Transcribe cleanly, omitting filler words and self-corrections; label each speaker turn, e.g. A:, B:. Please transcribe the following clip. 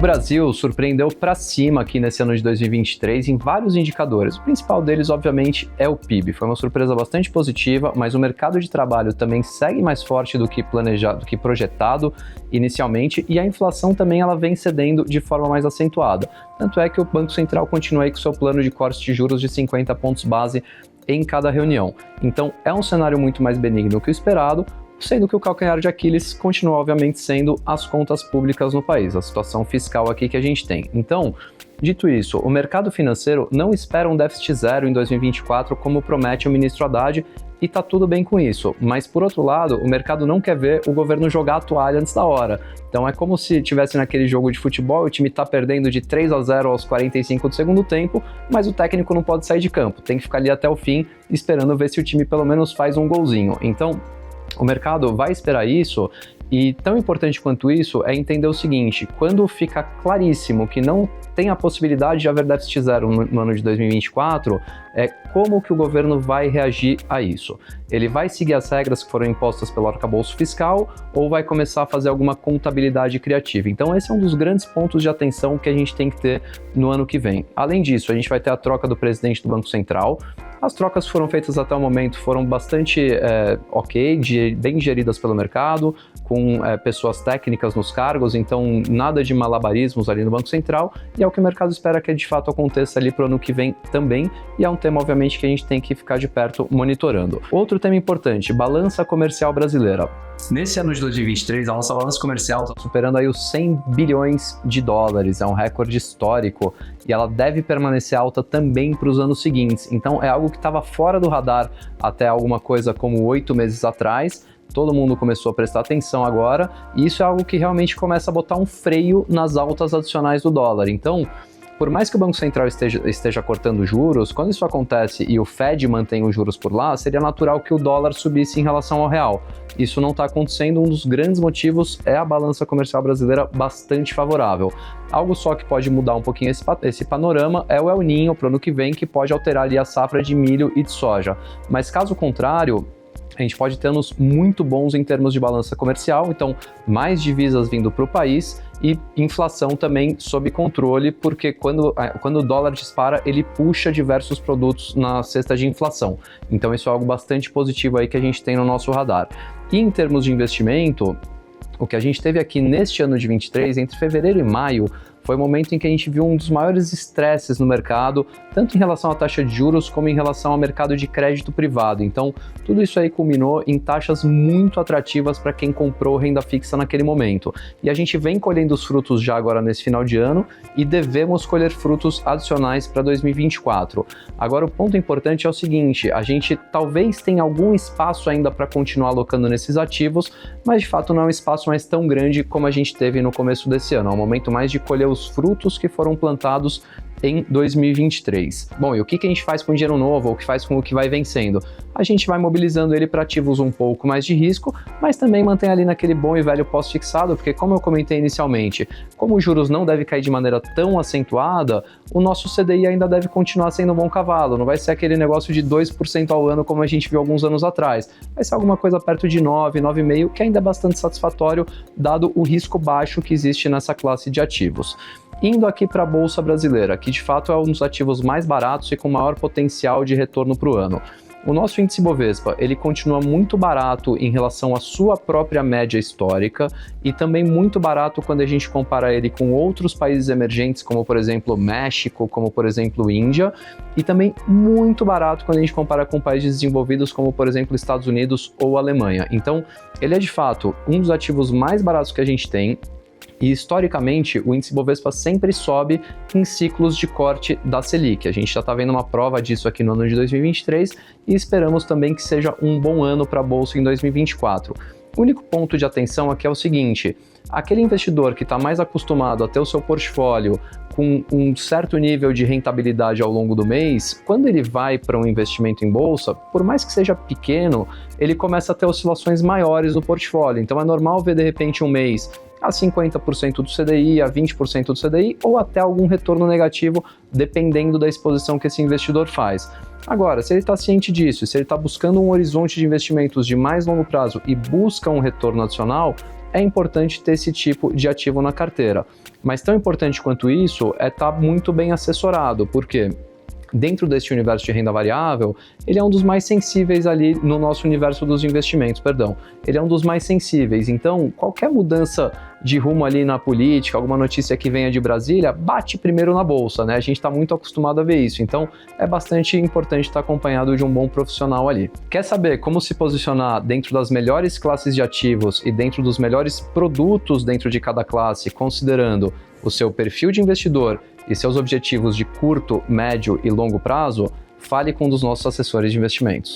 A: Brasil surpreendeu para cima aqui nesse ano de 2023 em vários indicadores. O principal deles, obviamente, é o PIB. Foi uma surpresa bastante positiva, mas o mercado de trabalho também segue mais forte do que planejado, do que projetado inicialmente, e a inflação também ela vem cedendo de forma mais acentuada. Tanto é que o Banco Central continua aí com seu plano de corte de juros de 50 pontos base em cada reunião. Então, é um cenário muito mais benigno que o esperado, sendo que o calcanhar de Aquiles continua, obviamente, sendo as contas públicas no país, a situação fiscal aqui que a gente tem. Então, dito isso, o mercado financeiro não espera um déficit zero em 2024, como promete o ministro Haddad, e tá tudo bem com isso. Mas, por outro lado, o mercado não quer ver o governo jogar a toalha antes da hora. Então, é como se tivesse naquele jogo de futebol, o time tá perdendo de 3-0 aos 45 do segundo tempo, mas o técnico não pode sair de campo, tem que ficar ali até o fim, esperando ver se o time pelo menos faz um golzinho. Então, o mercado vai esperar isso, e tão importante quanto isso é entender o seguinte: quando fica claríssimo que não tem a possibilidade de haver déficit zero no ano de 2024, como que o governo vai reagir a isso? Ele vai seguir as regras que foram impostas pelo arcabouço fiscal ou vai começar a fazer alguma contabilidade criativa? Então esse é um dos grandes pontos de atenção que a gente tem que ter no ano que vem. Além disso, a gente vai ter a troca do presidente do Banco Central. As trocas que foram feitas até o momento foram bastante bem geridas pelo mercado, com pessoas técnicas nos cargos, então nada de malabarismos ali no Banco Central, e é o que o mercado espera que de fato aconteça ali para o ano que vem também, e é um tema obviamente que a gente tem que ficar de perto monitorando. Outro tema importante, balança comercial brasileira. Nesse ano de 2023, a nossa balança comercial está superando aí os 100 bilhões de dólares, é um recorde histórico, e ela deve permanecer alta também para os anos seguintes. Então é algo que estava fora do radar até alguma coisa como 8 meses atrás. Todo mundo começou a prestar atenção agora, e isso é algo que realmente começa a botar um freio nas altas adicionais do dólar. Então, por mais que o Banco Central esteja cortando juros, quando isso acontece e o Fed mantém os juros por lá, seria natural que o dólar subisse em relação ao real. Isso não está acontecendo, um dos grandes motivos é a balança comercial brasileira bastante favorável. Algo só que pode mudar um pouquinho esse panorama é o El Niño para o ano que vem, que pode alterar ali a safra de milho e de soja. Mas caso contrário, a gente pode ter anos muito bons em termos de balança comercial, então mais divisas vindo para o país e inflação também sob controle, porque quando o dólar dispara, ele puxa diversos produtos na cesta de inflação. Então isso é algo bastante positivo aí que a gente tem no nosso radar. E em termos de investimento, o que a gente teve aqui neste ano de 23, entre fevereiro e maio, foi o momento em que a gente viu um dos maiores estresses no mercado, tanto em relação à taxa de juros como em relação ao mercado de crédito privado. Então, tudo isso aí culminou em taxas muito atrativas para quem comprou renda fixa naquele momento. E a gente vem colhendo os frutos já agora nesse final de ano e devemos colher frutos adicionais para 2024. Agora, o ponto importante é o seguinte: a gente talvez tenha algum espaço ainda para continuar alocando nesses ativos, mas de fato não é um espaço mais tão grande como a gente teve no começo desse ano. É um momento mais de colher os frutos que foram plantados em 2023. Bom, e o que a gente faz com o dinheiro novo, ou o que faz com o que vai vencendo? A gente vai mobilizando ele para ativos um pouco mais de risco, mas também mantém ali naquele bom e velho pós-fixado, porque como eu comentei inicialmente, como os juros não devem cair de maneira tão acentuada, o nosso CDI ainda deve continuar sendo um bom cavalo, não vai ser aquele negócio de 2% ao ano como a gente viu alguns anos atrás, vai ser alguma coisa perto de 9, 9,5%, que ainda é bastante satisfatório, dado o risco baixo que existe nessa classe de ativos. Indo aqui para a Bolsa Brasileira, que de fato é um dos ativos mais baratos e com maior potencial de retorno para o ano. O nosso índice Bovespa, ele continua muito barato em relação à sua própria média histórica e também muito barato quando a gente compara ele com outros países emergentes, como por exemplo México, como por exemplo Índia, e também muito barato quando a gente compara com países desenvolvidos como por exemplo Estados Unidos ou Alemanha. Então, ele é de fato um dos ativos mais baratos que a gente tem. E historicamente, o índice Bovespa sempre sobe em ciclos de corte da Selic. A gente já está vendo uma prova disso aqui no ano de 2023 e esperamos também que seja um bom ano para a Bolsa em 2024. O único ponto de atenção aqui é o seguinte: aquele investidor que está mais acostumado a ter o seu portfólio com um certo nível de rentabilidade ao longo do mês, quando ele vai para um investimento em bolsa, por mais que seja pequeno, ele começa a ter oscilações maiores no portfólio. Então é normal ver de repente um mês a 50% do CDI, a 20% do CDI ou até algum retorno negativo, dependendo da exposição que esse investidor faz. Agora, se ele está ciente disso, se ele está buscando um horizonte de investimentos de mais longo prazo e busca um retorno adicional, é importante ter esse tipo de ativo na carteira. Mas tão importante quanto isso é estar muito bem assessorado, porque dentro desse universo de renda variável, ele é um dos mais sensíveis ali no nosso universo dos investimentos, perdão. Ele é um dos mais sensíveis, então qualquer mudança de rumo ali na política, alguma notícia que venha de Brasília, bate primeiro na bolsa, né? A gente está muito acostumado a ver isso, então é bastante importante estar acompanhado de um bom profissional ali. Quer saber como se posicionar dentro das melhores classes de ativos e dentro dos melhores produtos dentro de cada classe, considerando o seu perfil de investidor e seus objetivos de curto, médio e longo prazo? Fale com um dos nossos assessores de investimentos.